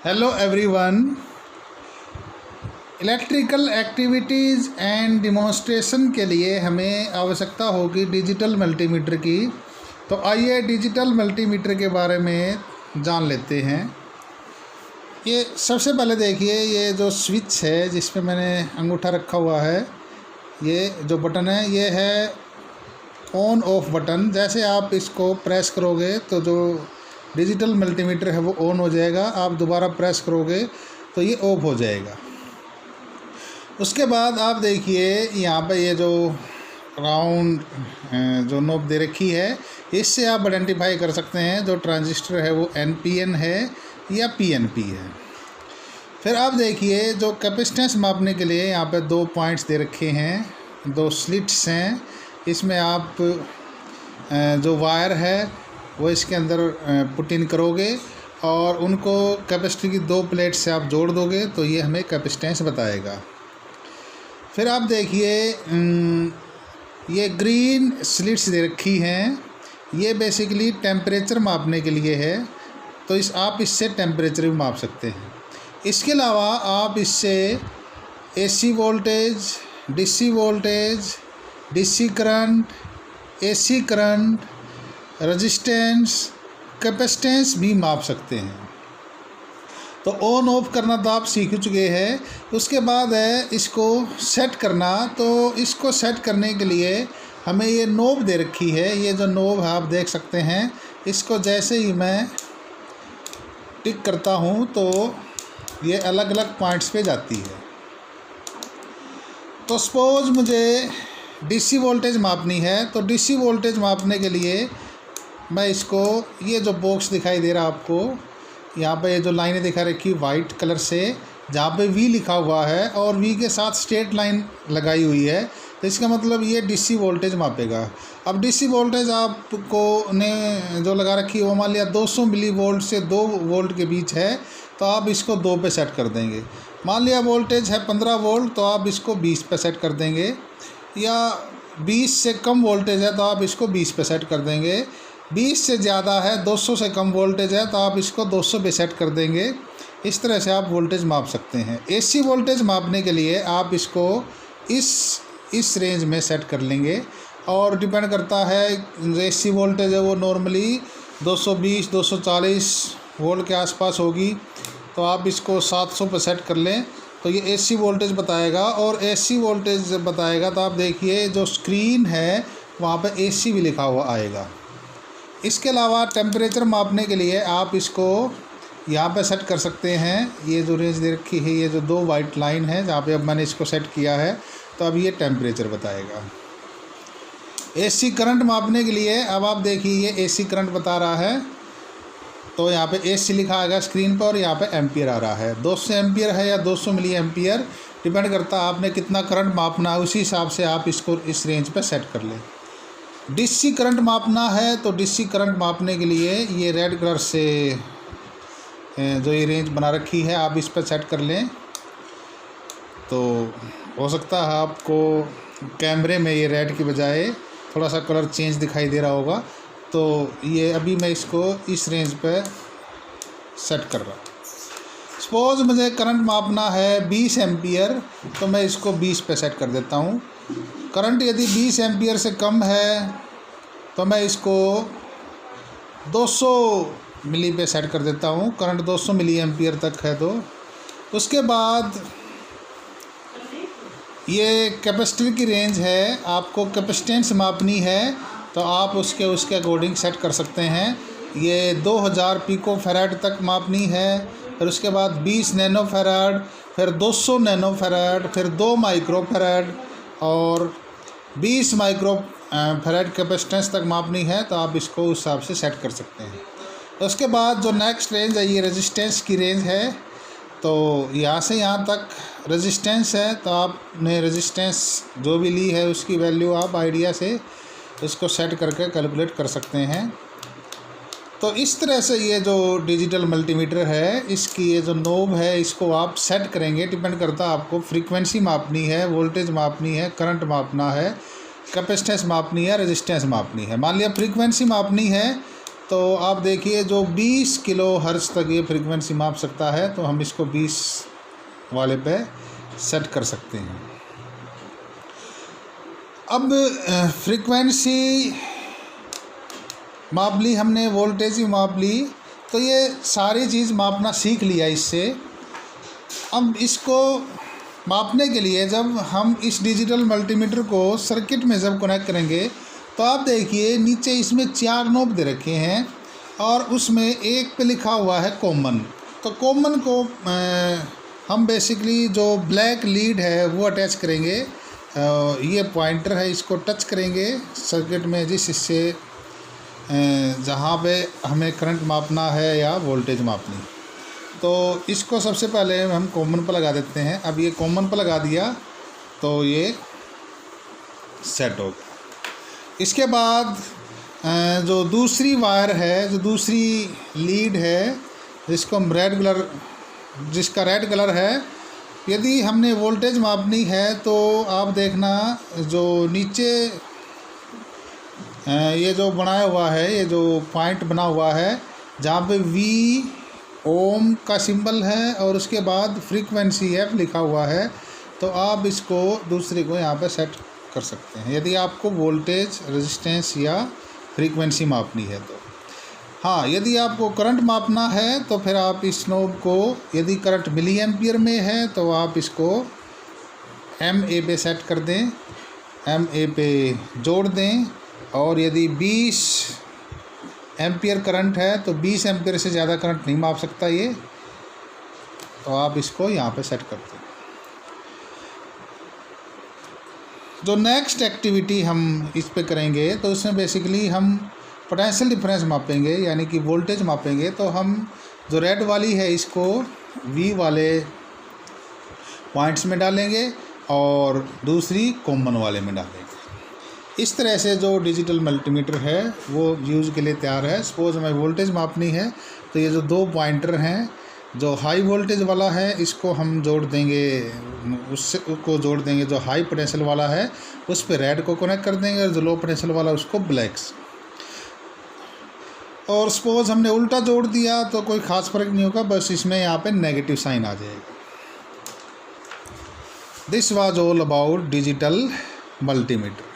Hello everyone. Electrical activities and demonstration के लिए हमें आवश्यकता होगी डिजिटल मल्टीमीटर की। तो आइए डिजिटल मल्टीमीटर के बारे में जान लेते हैं। ये सबसे पहले देखिए, ये जो स्विच है जिस पे मैंने अंगूठा रखा हुआ है, ये जो बटन है ये है ऑन ऑफ बटन। जैसे आप इसको प्रेस करोगे तो जो डिजिटल मल्टीमीटर है वो ऑन हो जाएगा, आप दोबारा प्रेस करोगे तो ये ऑफ हो जाएगा। उसके बाद आप देखिए यहाँ पे ये जो राउंड जो नॉब दे रखी है, इससे आप आइडेंटिफाई कर सकते हैं जो ट्रांजिस्टर है वो NPN है या PNP है। फिर आप देखिए जो कैपेसिटेंस मापने के लिए यहाँ पे 2 पॉइंट्स दे रखे हैं, 2 स्लिट्स हैं। इसमें आप जो वायर है वो इसके अंदर पुट इन करोगे और उनको कैपेसिटर की 2 प्लेट से आप जोड़ दोगे तो ये हमें कैपेसिटेंस बताएगा। फिर आप देखिए ये ग्रीन स्लिट्स दे रखी हैं, ये बेसिकली टेम्परेचर मापने के लिए है। तो आप इससे टेम्परेचर भी माप सकते हैं। इसके अलावा आप इससे AC voltage, DC voltage, DC current, AC current, resistance, capacitance भी माप सकते हैं। तो ऑन ऑफ करना तो आप सीख चुके हैं। उसके बाद है इसको सेट करना। तो इसको सेट करने के लिए हमें ये नोब दे रखी है, ये जो नोब है आप देख सकते हैं। इसको जैसे ही मैं टिक करता हूँ तो ये अलग अलग पॉइंट्स पे जाती है। तो सपोज मुझे DC वोल्टेज मापनी है, तो DC वोल्टेज मापने के लिए मैं इसको, ये जो बॉक्स दिखाई दे रहा है आपको, यहाँ पे ये जो लाइनें दिखा रखी वाइट कलर से, जहाँ पे V लिखा हुआ है और V के साथ स्ट्रेट लाइन लगाई हुई है, तो इसका मतलब ये DC वोल्टेज मापेगा। अब DC वोल्टेज आपको ने जो लगा रखी है वो मान लिया 200 मिली वोल्ट से 2 वोल्ट के बीच है, तो आप इसको 2 पे सेट कर देंगे। मान लिया वोल्टेज है 15 वोल्ट, तो आप इसको 20 पे सेट कर देंगे। या 20 से कम वोल्टेज है तो आप इसको 20 पे सेट कर देंगे। 20 से ज़्यादा है, 200 से कम वोल्टेज है तो आप इसको 200 पे सेट कर देंगे। इस तरह से आप वोल्टेज माप सकते हैं। AC वोल्टेज मापने के लिए आप इसको इस रेंज में सेट कर लेंगे और डिपेंड करता है जो AC वोल्टेज है वो नॉर्मली 220 240 वोल्ट के आसपास होगी, तो आप इसको 700 पे सेट कर लें तो ये AC वोल्टेज बताएगा। और AC वोल्टेज बताएगा तो आप देखिए जो स्क्रीन है वहाँ पे AC भी लिखा हुआ आएगा। इसके अलावा टेम्परेचर मापने के लिए आप इसको यहाँ पे सेट कर सकते हैं। ये जो रेंज दे रखी है, ये जो 2 वाइट लाइन है जहाँ पे अब मैंने इसको सेट किया है, तो अब ये टेम्परेचर बताएगा। AC करंट मापने के लिए अब आप देखिए ये AC करंट बता रहा है, तो यहाँ पे AC लिखा आएगा स्क्रीन पर और यहाँ पे एम्पियर आ रहा है। 200 एम्पियर है या 200 मिली एम्पियर, डिपेंड करता है आपने कितना करंट मापना है, उसी हिसाब से आप इसको इस रेंज पे सेट कर लें। DC करंट मापना है तो DC करंट मापने के लिए ये रेड कलर से जो ये रेंज बना रखी है आप इस पर सेट कर लें। तो हो सकता है आपको कैमरे में ये रेड की बजाय थोड़ा सा कलर चेंज दिखाई दे रहा होगा, तो ये अभी मैं इसको इस रेंज पे सेट कर रहा हूँ। सपोज़ मुझे करंट मापना है 20 एम्पियर, तो मैं इसको 20 पे सेट कर देता हूँ। करंट यदि 20 एम्पियर से कम है तो मैं इसको 200 मिली पे सेट कर देता हूँ। करंट 200 मिली एम्पियर तक है तो उसके बाद ये कैपेसिटर की रेंज है। आपको कैपेसिटेंस मापनी है तो आप उसके अकॉर्डिंग सेट कर सकते हैं। ये 2000 पिको फैराड तक मापनी है, फिर उसके बाद 20 नैनो फैराड, फिर 200 नैनो फैराड, फिर 2 माइक्रो फैराड और 20 माइक्रो फैराड कैपेसिटेंस तक मापनी है, तो आप इसको उस हिसाब से सेट कर सकते हैं। उसके बाद जो नेक्स्ट रेंज है ये रेजिस्टेंस की रेंज है। तो यहाँ से यहाँ तक रेजिस्टेंस है, तो आपने रेजिस्टेंस जो भी ली है उसकी वैल्यू आप आइडिया से इसको सेट करके कैलकुलेट कर सकते हैं। तो इस तरह से ये जो डिजिटल मल्टीमीटर है, इसकी ये जो नोब है इसको आप सेट करेंगे। डिपेंड करता है आपको फ्रीक्वेंसी मापनी है, वोल्टेज मापनी है, करंट मापना है, कैपेसिटेंस मापनी है, रेजिस्टेंस मापनी है। मान लिया फ्रीक्वेंसी मापनी है तो आप देखिए जो 20 किलो हर्ट्ज तक ये फ्रीक्वेंसी माप सकता है, तो हम इसको 20 वाले पे सेट कर सकते हैं। अब फ्रीक्वेंसी माप ली हमने, वोल्टेज भी माप ली, तो ये सारी चीज़ मापना सीख लिया इससे। अब इसको मापने के लिए जब हम इस डिजिटल मल्टीमीटर को सर्किट में जब कनेक्ट करेंगे, तो आप देखिए नीचे इसमें 4 नोब दे रखे हैं और उसमें एक पे लिखा हुआ है कॉमन। तो कॉमन को हम बेसिकली जो ब्लैक लीड है वो अटैच करेंगे। ये पॉइंटर है, इसको टच करेंगे सर्किट में जिस हिस्से जहाँ पे हमें करंट मापना है या वोल्टेज मापनी। तो इसको सबसे पहले हम कॉमन पर लगा देते हैं। अब ये कॉमन पर लगा दिया तो ये सेट हो गया। इसके बाद जो दूसरी वायर है, जो दूसरी लीड है जिसका रेड कलर है, यदि हमने वोल्टेज मापनी है तो आप देखना जो नीचे ये जो बनाया हुआ है, ये जो पॉइंट बना हुआ है जहाँ पे वी ओम का सिंबल है और उसके बाद फ्रीक्वेंसी एफ लिखा हुआ है, तो आप इसको दूसरे को यहाँ पे सेट कर सकते हैं यदि आपको वोल्टेज, रेजिस्टेंस या फ्रीक्वेंसी मापनी है तो। हाँ, यदि आपको करंट मापना है तो फिर आप इस नोब को, यदि करंट मिली एम्पियर में है तो आप इसको MA पे सेट कर दें, MA पे जोड़ दें। और यदि 20 एम्पियर करंट है तो 20 एम्पियर से ज़्यादा करंट नहीं माप सकता ये, तो आप इसको यहाँ पे सेट कर दें। जो नेक्स्ट एक्टिविटी हम इस पे करेंगे तो उसमें बेसिकली हम पोटेंशियल डिफरेंस मापेंगे, यानी कि वोल्टेज मापेंगे। तो हम जो रेड वाली है इसको V वाले पॉइंट्स में डालेंगे और दूसरी कॉमन वाले में डालेंगे। इस तरह से जो डिजिटल मल्टीमीटर है वो यूज़ के लिए तैयार है। सपोज हमें वोल्टेज मापनी है तो ये जो 2 पॉइंटर हैं, जो हाई वोल्टेज वाला है इसको हम जोड़ देंगे, उसको जोड़ देंगे जो हाई पोटेंशियल वाला है उस पर रेड को कनेक्ट कर देंगे और जो लो पोटेंशियल वाला उसको ब्लैक से। और सपोज हमने उल्टा जोड़ दिया तो कोई ख़ास फर्क नहीं होगा, बस इसमें यहाँ पे नेगेटिव साइन आ जाएगा। This was all about digital multimeter.